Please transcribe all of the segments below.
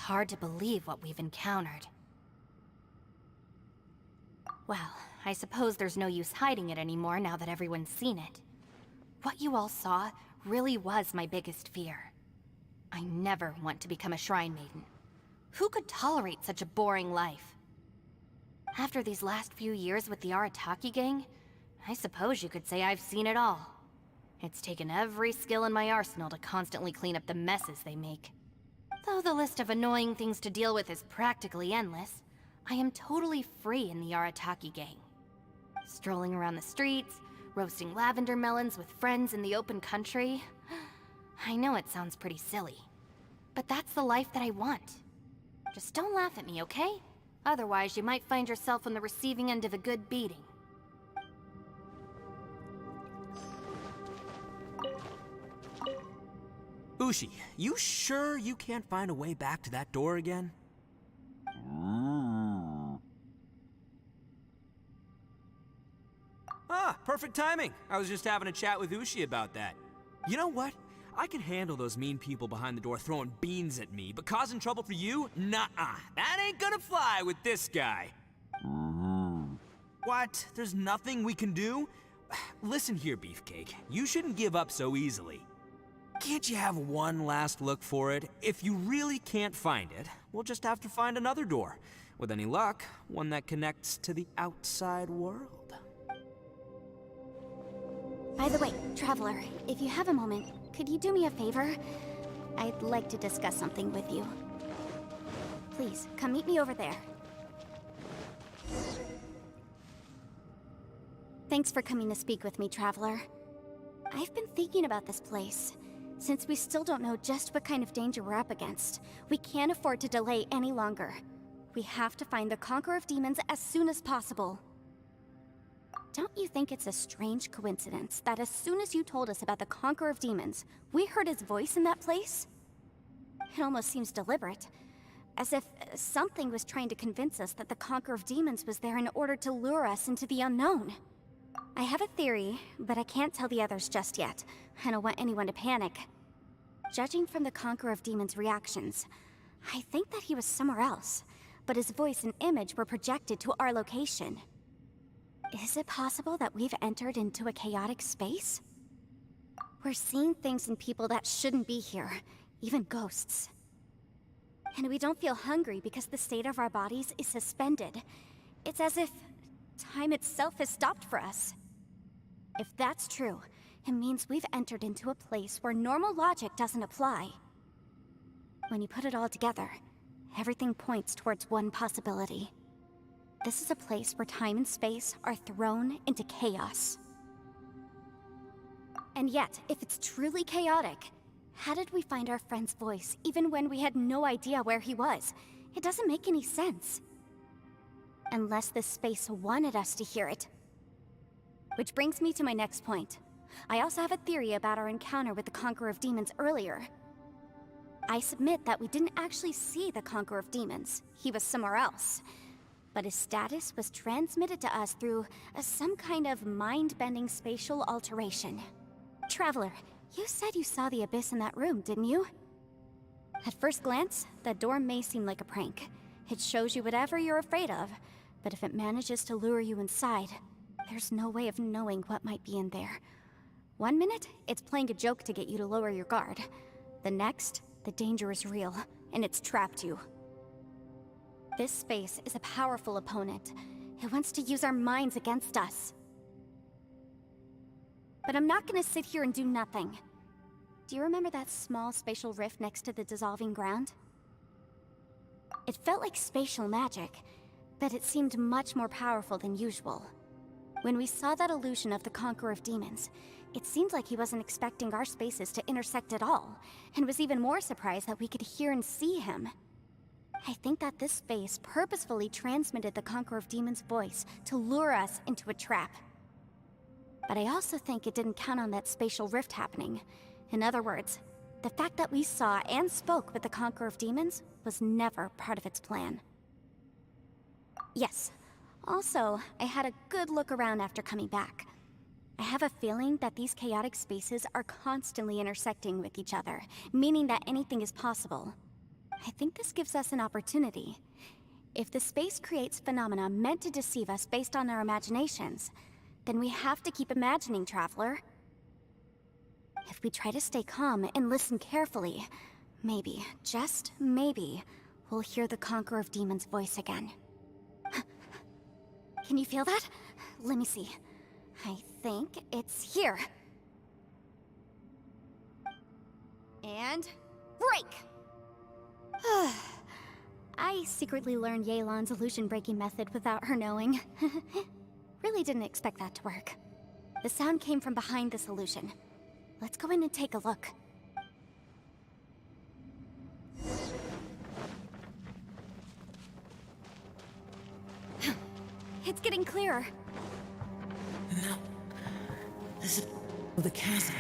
hard to believe what we've encountered. Well, I suppose there's no use hiding it anymore now that everyone's seen it. What you all saw really was my biggest fear. I never want to become a Shrine Maiden. Who could tolerate such a boring life? After these last few years with the Arataki gang, I suppose you could say I've seen it all. It's taken every skill in my arsenal to constantly clean up the messes they make. Though the list of annoying things to deal with is practically endless, I am totally free in the Arataki gang. Strolling around the streets, roasting lavender melons with friends in the open country. I know it sounds pretty silly, but that's the life that I want. Just don't laugh at me, okay? Otherwise, you might find yourself on the receiving end of a good beating. Ushi, you sure you can't find a way back to that door again? Ah, perfect timing. I was just having a chat with Ushi about that. You know what? I can handle those mean people behind the door throwing beans at me, but causing trouble for you? Nuh-uh. That ain't gonna fly with this guy. What? There's nothing we can do? Listen here, Beefcake. You shouldn't give up so easily. Can't you have one last look for it? If you really can't find it, we'll just have to find another door. With any luck, one that connects to the outside world. By the way, Traveler, if you have a moment, could you do me a favor? I'd like to discuss something with you. Please, come meet me over there. Thanks for coming to speak with me, Traveler. I've been thinking about this place. Since we still don't know just what kind of danger we're up against, we can't afford to delay any longer. We have to find the Conqueror of Demons as soon as possible. Don't you think it's a strange coincidence that as soon as you told us about the Conqueror of Demons, we heard his voice in that place? It almost seems deliberate. As if something was trying to convince us that the Conqueror of Demons was there in order to lure us into the unknown. I have a theory, but I can't tell the others just yet. I don't want anyone to panic. Judging from the Conqueror of Demons' reactions, I think that he was somewhere else, but his voice and image were projected to our location. Is it possible that we've entered into a chaotic space? We're seeing things and people that shouldn't be here, even ghosts. And we don't feel hungry because the state of our bodies is suspended. It's as if time itself has stopped for us. If that's true, it means we've entered into a place where normal logic doesn't apply. When you put it all together, everything points towards one possibility. This is a place where time and space are thrown into chaos. And yet, if it's truly chaotic, how did we find our friend's voice even when we had no idea where he was? It doesn't make any sense. Unless this space wanted us to hear it. Which brings me to my next point. I also have a theory about our encounter with the Conqueror of Demons earlier. I submit that we didn't actually see the Conqueror of Demons. He was somewhere else. But his status was transmitted to us through some kind of mind-bending spatial alteration. Traveler, you said you saw the abyss in that room, didn't you? At first glance, that door may seem like a prank. It shows you whatever you're afraid of, but if it manages to lure you inside, there's no way of knowing what might be in there. One minute, it's playing a joke to get you to lower your guard. The next, the danger is real, and it's trapped you. This space is a powerful opponent. It wants to use our minds against us. But I'm not gonna sit here and do nothing. Do you remember that small spatial rift next to the dissolving ground? It felt like spatial magic, but it seemed much more powerful than usual. When we saw that illusion of the Conqueror of Demons, it seemed like he wasn't expecting our spaces to intersect at all, and was even more surprised that we could hear and see him. I think that this space purposefully transmitted the Conqueror of Demons' voice to lure us into a trap. But I also think it didn't count on that spatial rift happening. In other words, the fact that we saw and spoke with the Conqueror of Demons was never part of its plan. Yes. Also, I had a good look around after coming back. I have a feeling that these chaotic spaces are constantly intersecting with each other, meaning that anything is possible. I think this gives us an opportunity. If the space creates phenomena meant to deceive us based on our imaginations, then we have to keep imagining, Traveler. If we try to stay calm and listen carefully, maybe, just maybe, we'll hear the Conqueror of Demons' voice again. Can you feel that? Let me see. I think it's here. And break! I secretly learned Yelan's illusion-breaking method without her knowing. Really didn't expect that to work. The sound came from behind this illusion. Let's go in and take a look. It's getting clearer. No. This is the chasm.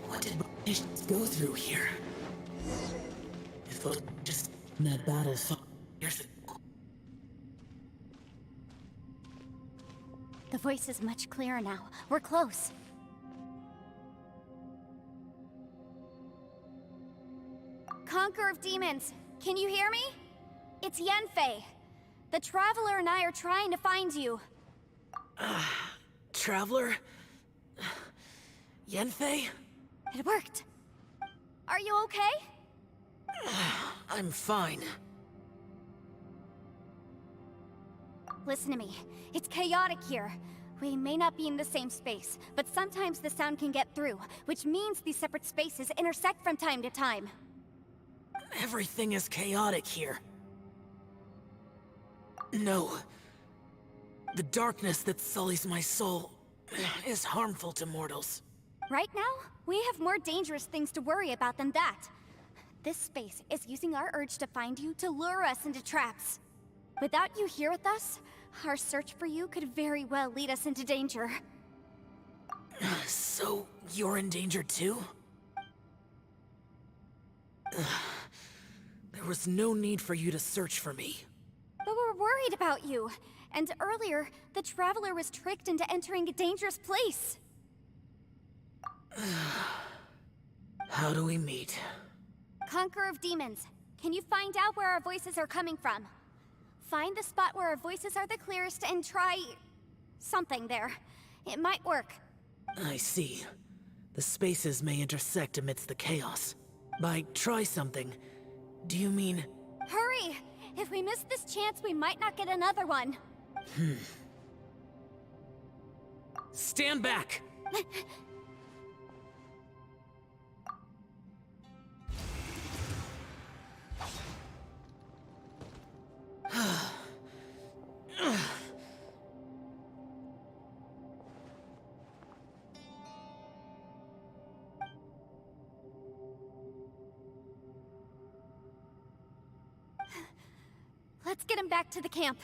What did British go through here? It was just that battle fought years ago. The voice is much clearer now. We're close. Conqueror of Demons, can you hear me? It's Yanfei. The Traveler and I are trying to find you. Traveler? Yanfei? It worked. Are you okay? I'm fine. Listen to me. It's chaotic here. We may not be in the same space, but sometimes the sound can get through, which means these separate spaces intersect from time to time. Everything is chaotic here. No. The darkness that sullies my soul is harmful to mortals. Right now, we have more dangerous things to worry about than that. This space is using our urge to find you to lure us into traps. Without you here with us, our search for you could very well lead us into danger. So, you're in danger too? There was no need for you to search for me. But we're worried about you. And earlier, the Traveler was tricked into entering a dangerous place. How do we meet? Conqueror of Demons, can you find out where our voices are coming from? Find the spot where our voices are the clearest and try... something there. It might work. I see. The spaces may intersect amidst the chaos. By try something, do you mean... Hurry! If we miss this chance, we might not get another one. Stand back! Let's get him back to the camp.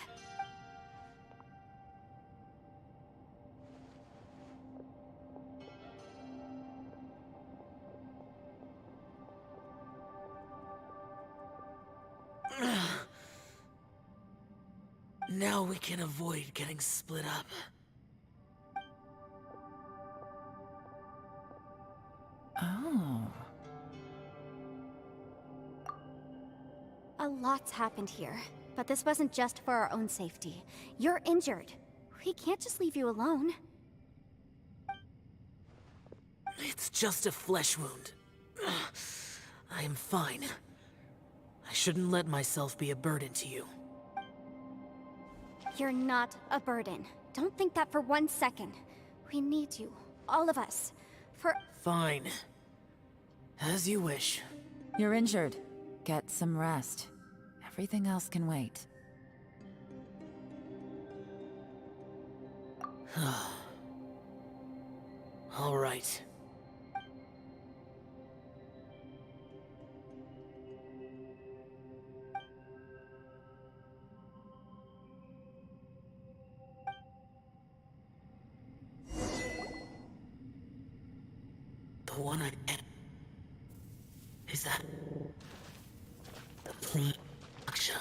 Now we can avoid getting split up. Oh. A lot's happened here, but this wasn't just for our own safety. You're injured. We can't just leave you alone. It's just a flesh wound. I am fine. I shouldn't let myself be a burden to you. You're not a burden. Don't think that for 1 second. We need you, all of us, for... Fine. As you wish. You're injured. Get some rest. Everything else can wait. All right. The one I... Is that... the Prime Aksha?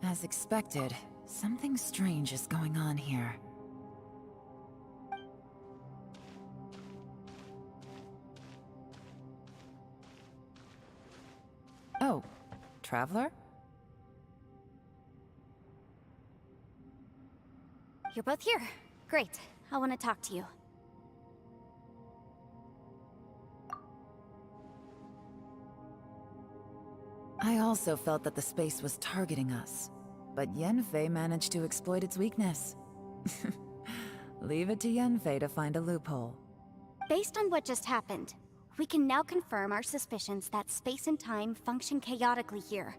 As expected, something strange is going on here. Oh, Traveler? You're both here. Great. I want to talk to you. I also felt that the space was targeting us, but Yanfei managed to exploit its weakness. Leave it to Yanfei to find a loophole. Based on what just happened, we can now confirm our suspicions that space and time function chaotically here.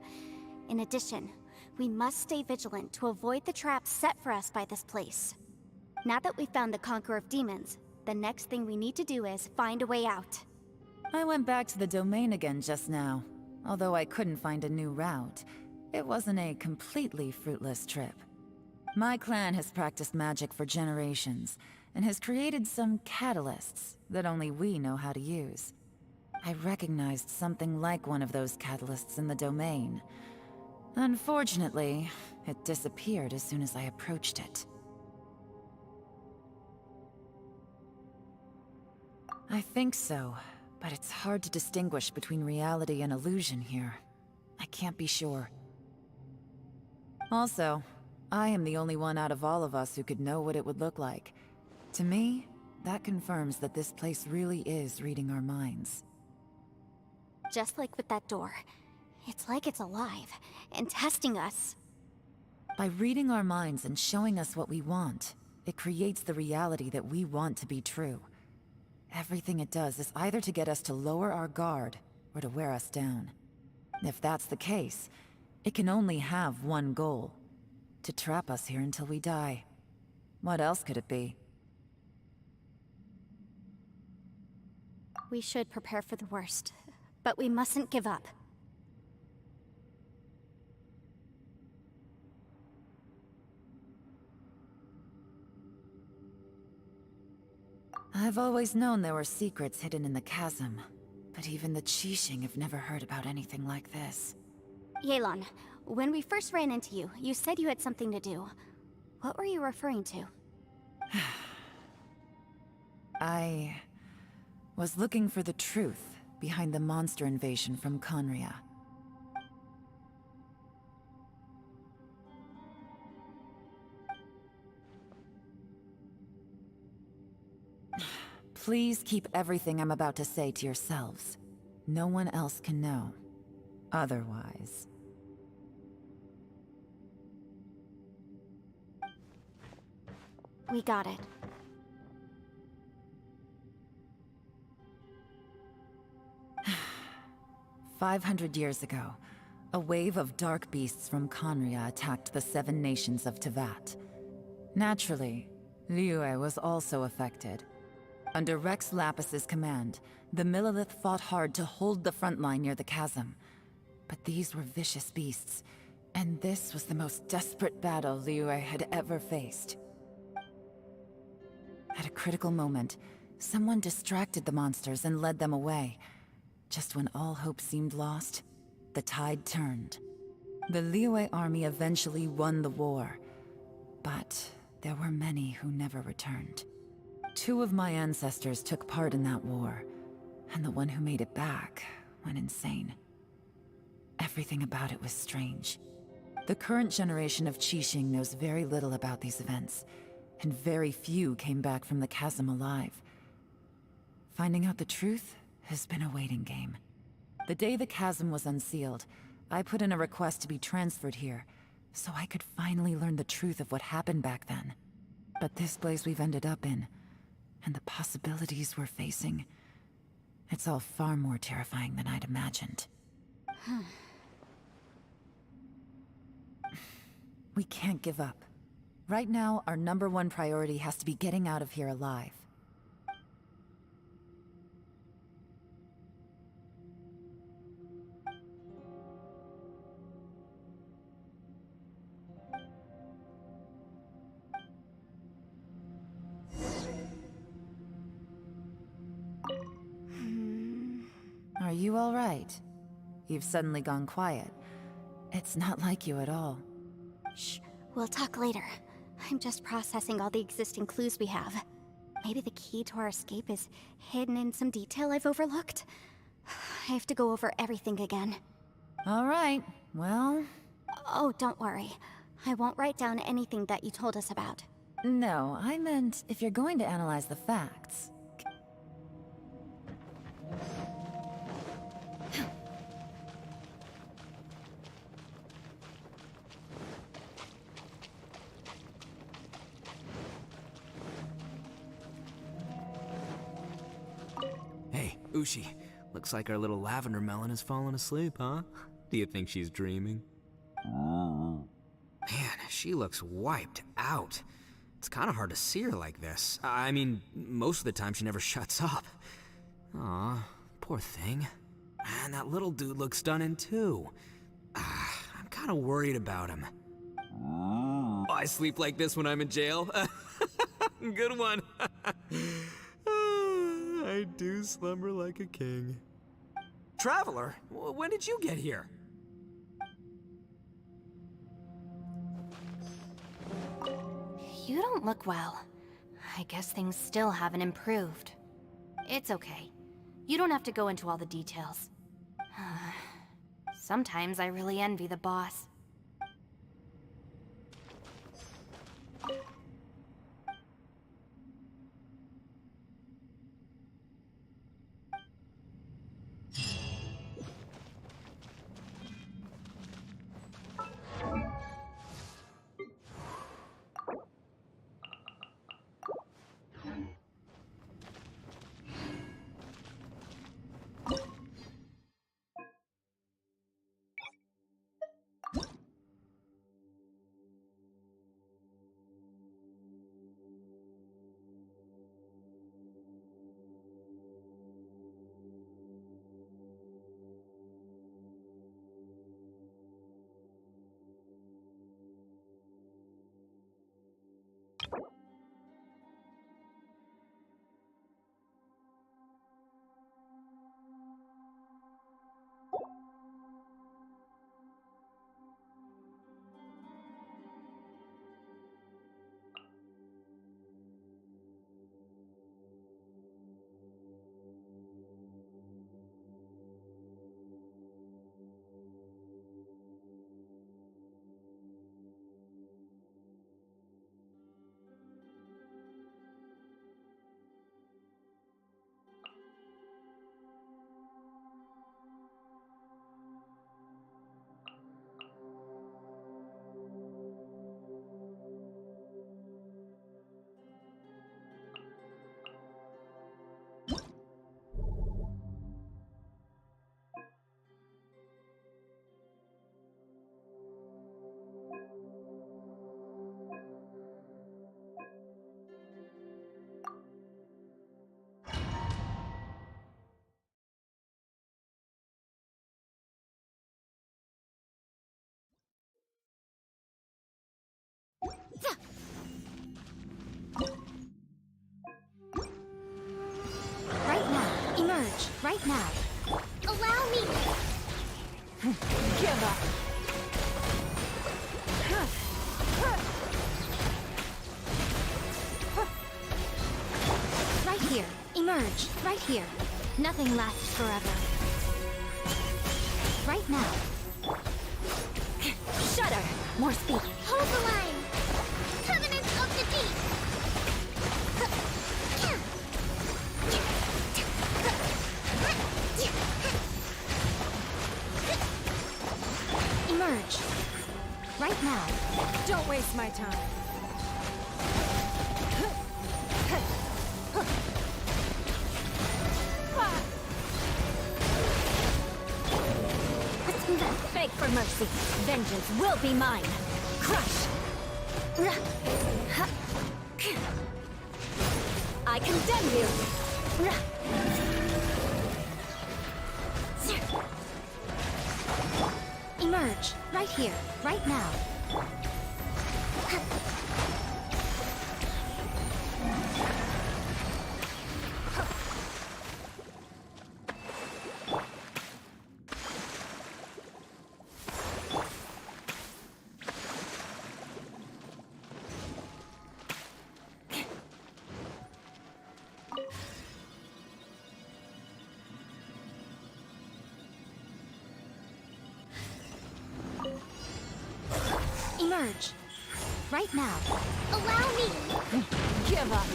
In addition, we must stay vigilant to avoid the traps set for us by this place. Now that we've found the Conqueror of Demons, the next thing we need to do is find a way out. I went back to the domain again just now. Although I couldn't find a new route, it wasn't a completely fruitless trip. My clan has practiced magic for generations, and has created some catalysts that only we know how to use. I recognized something like one of those catalysts in the domain. Unfortunately, it disappeared as soon as I approached it. I think so, but it's hard to distinguish between reality and illusion here. I can't be sure. Also, I am the only one out of all of us who could know what it would look like. To me, that confirms that this place really is reading our minds. Just like with that door. It's like it's alive, and testing us. By reading our minds and showing us what we want, it creates the reality that we want to be true. Everything it does is either to get us to lower our guard, or to wear us down. If that's the case, it can only have one goal. To trap us here until we die. What else could it be? We should prepare for the worst, but we mustn't give up. I've always known there were secrets hidden in the chasm, but even the Qixing have never heard about anything like this. Yelan, when we first ran into you, you said you had something to do. What were you referring to? I was looking for the truth behind the monster invasion from Conria. Please keep everything I'm about to say to yourselves. No one else can know. Otherwise... We got it. "500 years ago, a wave of dark beasts from Conria attacked the 7 nations of Teyvat. Naturally, Liyue was also affected. Under Rex Lapis's command, the Millelith fought hard to hold the front line near the chasm. But these were vicious beasts, and this was the most desperate battle Liyue had ever faced. At a critical moment, someone distracted the monsters and led them away. Just when all hope seemed lost, the tide turned. The Liyue army eventually won the war, but there were many who never returned. 2 of my ancestors took part in that war, and the one who made it back went insane. Everything about it was strange. The current generation of Qixing knows very little about these events, and very few came back from the chasm alive. Finding out the truth has been a waiting game. The day the chasm was unsealed, I put in a request to be transferred here, so I could finally learn the truth of what happened back then. But this place we've ended up in, and the possibilities we're facing, it's all far more terrifying than I'd imagined. We can't give up. Right now, our #1 priority has to be getting out of here alive. Are you all right? You've suddenly gone quiet. It's not like you at all. Shh, we'll talk later. I'm just processing all the existing clues we have. Maybe the key to our escape is hidden in some detail I've overlooked. I have to go over everything again. All right, well... Oh, don't worry. I won't write down anything that you told us about. No, I meant if you're going to analyze the facts. Hey, Ushi. Looks like our little lavender melon has fallen asleep, huh? Do you think she's dreaming? Man, she looks wiped out. It's kind of hard to see her like this. I mean, most of the time she never shuts up. Aw, poor thing. Man, that little dude looks stunning too. I'm kind of worried about him. I sleep like this when I'm in jail. Good one. I do slumber like a king. Traveler, when did you get here? You don't look well. I guess things still haven't improved. It's okay. You don't have to go into all the details. Sometimes I really envy the boss. Right now. Emerge. Right now. Allow me! Give up! Right here. Emerge. Right here. Nothing lasts forever. Right now. Shudder! More speed. Hold the line! Covenants of the Deep! Emerge. Right now. Don't waste my time. Beg for mercy. Vengeance will be mine. Crush. I condemn you. Emerge. Right here. Right now. Emerge. Right now. Allow me! Give up.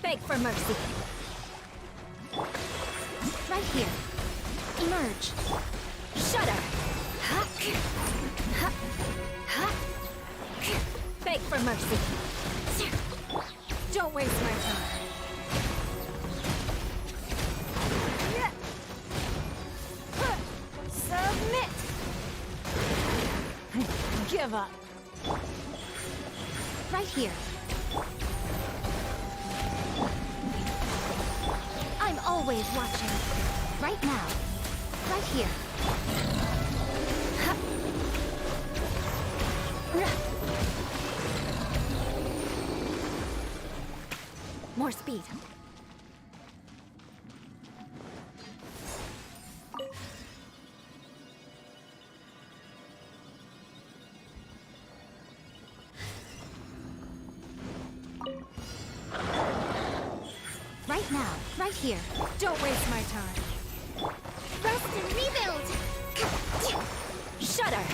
Beg for mercy. Right here. Emerge. Shudder. Beg for mercy. Don't waste my time. Submit. Give up. Right here. I'm always watching. Right now. Right here. More speed. Right now. Right here. Don't waste my time. Rest and rebuild! Shudder.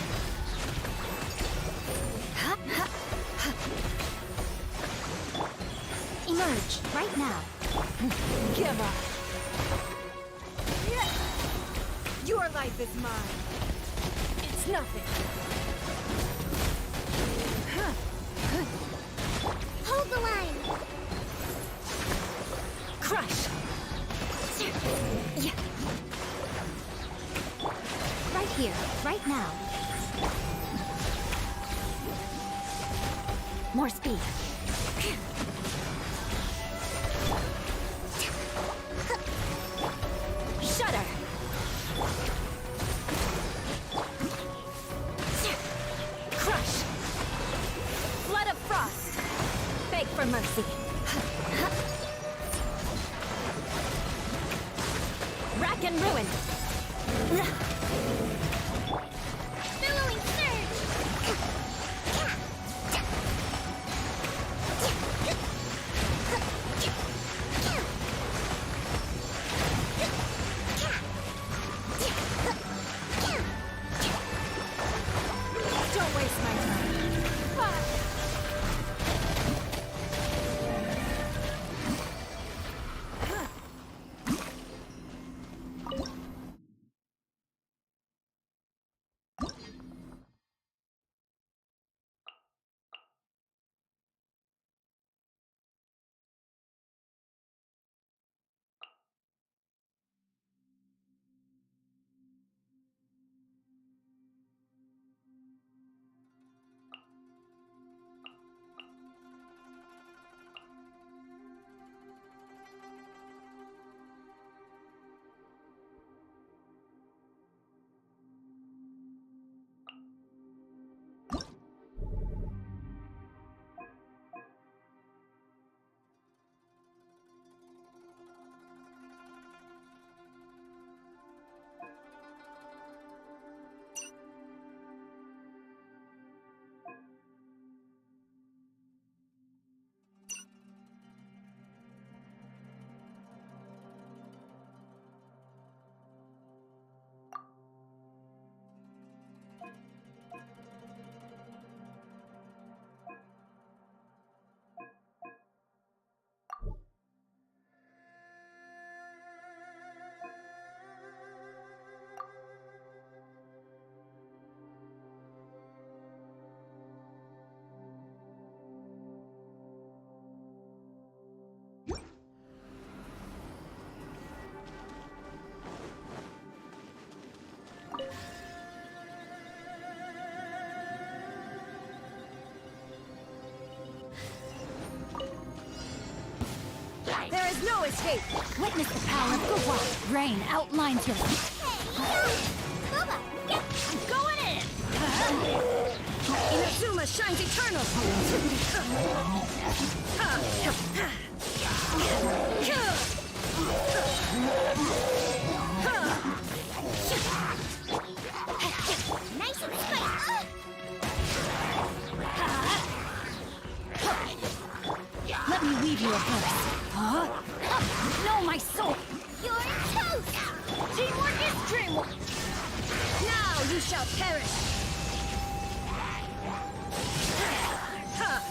Emerge. Right now. Give up. Your life is mine. It's nothing. Hold the line! Crush. Right here. Right now. More speed. Shudder. Crush. Flood of frost. Beg for mercy. Rack and ruin. Billowing surge! Don't waste my time. There is no escape. Witness the power of Gawa. Rain outlines your... Bubba, get Going in. Inazuma shines eternal. nice and spicy! Let me weave you a verse. Huh? No, my soul! You're toast! Teamwork is dreamwork. Now you shall perish! Ha!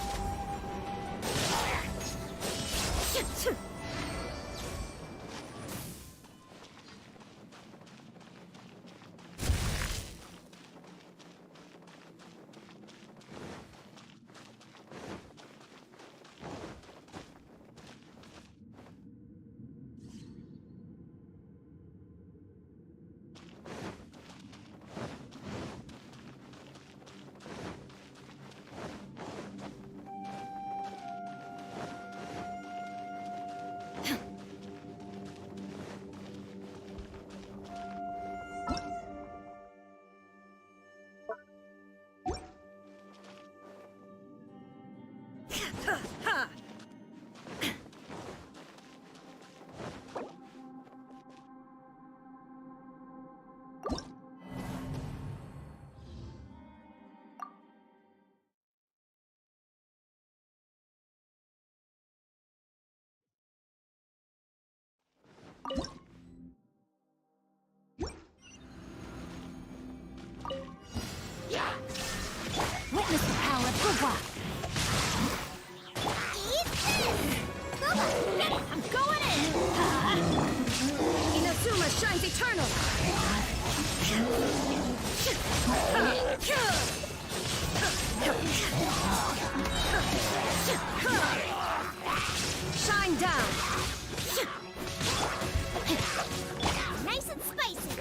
Witness the power of Guba! I'm going in! Inazuma shines eternal! Shine down! Nice and spicy.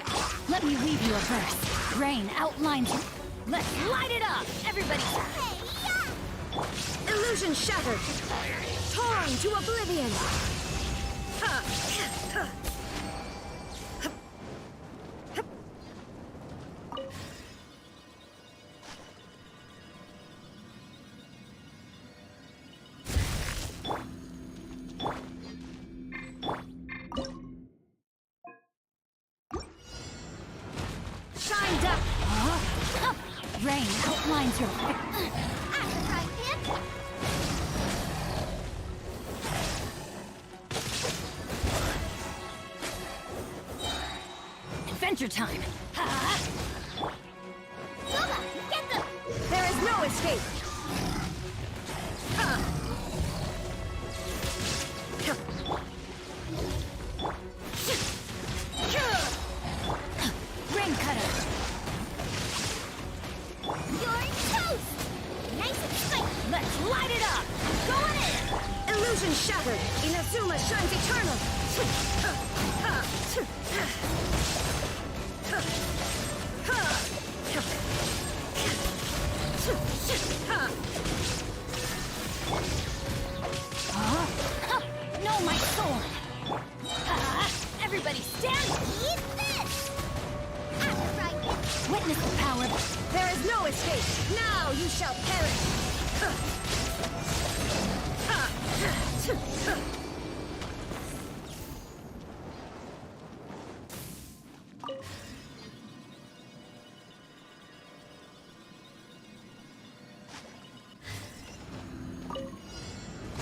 Let me leave you a verse. Rain outlines... Let's light it up! Everybody... Hey, yeah! Illusion shattered! Torn to oblivion! Shine down! Rain outlines your... Right, Pip? Adventure time! Guba, get them! There is no escape! Rain cutter! You're toast! Nice and spicy. Let's light it up! Going in! Illusion shattered! Inazuma shines eternal! No, my sword! Everybody stand! Eat this! Right, Pip? Witness the power... There is no escape! Now you shall perish!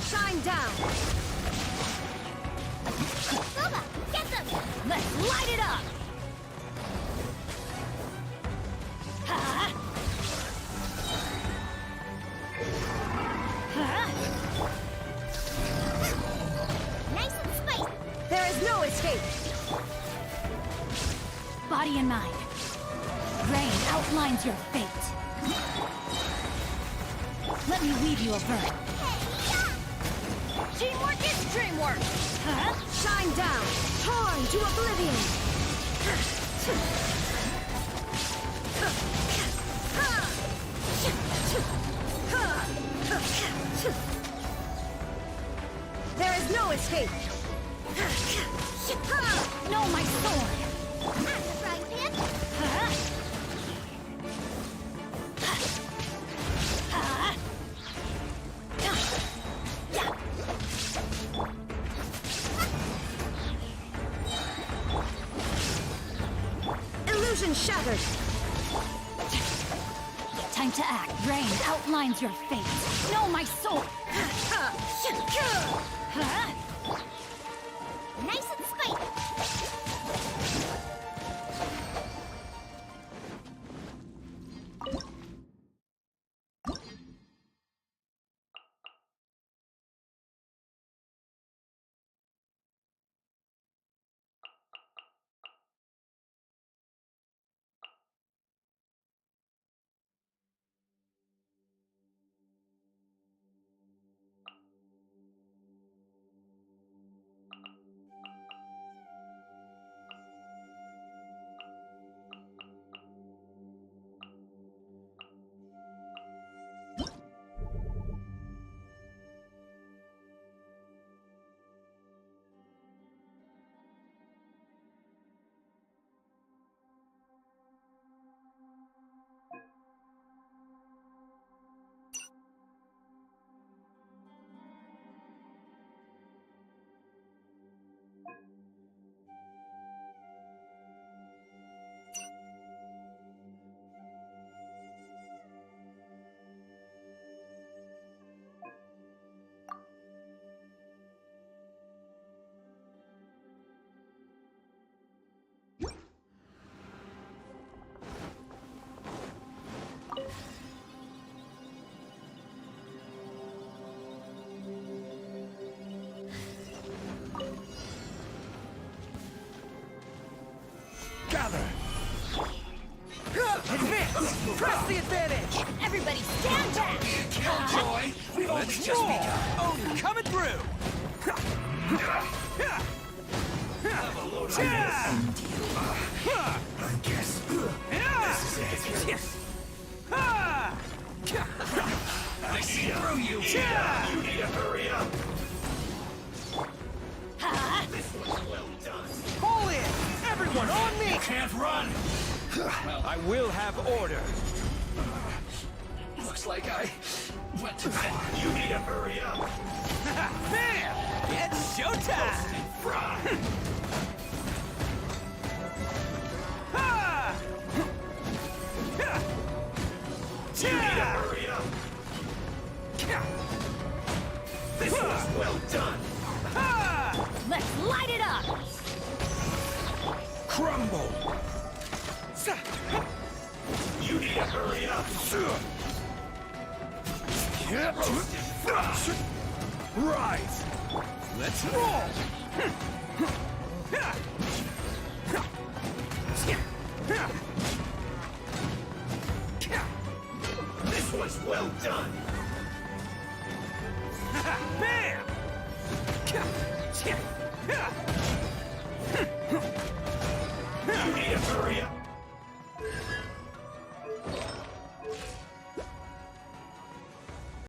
Shine down! Guba, get them! Let's light it up! Nice and spicy. There is no escape! Body and mind. Rain outlines your fate. Let me leave you a verse. Teamwork is dreamwork! Shine down! Torn to oblivion! There is no escape! No, my sword! Right, Pip? Illusion shattered! Time to act. Rain outlines your fate. No, my sword! Nice and spicy. the advantage! Everybody stand back! Killjoy! We've only Let's just roll! begun. Odin coming through! Have a load of I guess this is it. I see through you! You need to hurry up! This was well done. Pull in! Everyone on me! Can't run! I will have order. Looks like I went too far. You need to hurry up! Bam! It's showtime! Fry! Ha! You need to hurry up! This was well done! Let's light it up! Crumble! You need to hurry up! Rise! Let's roll! This was well done! Bam! You need to hurry up!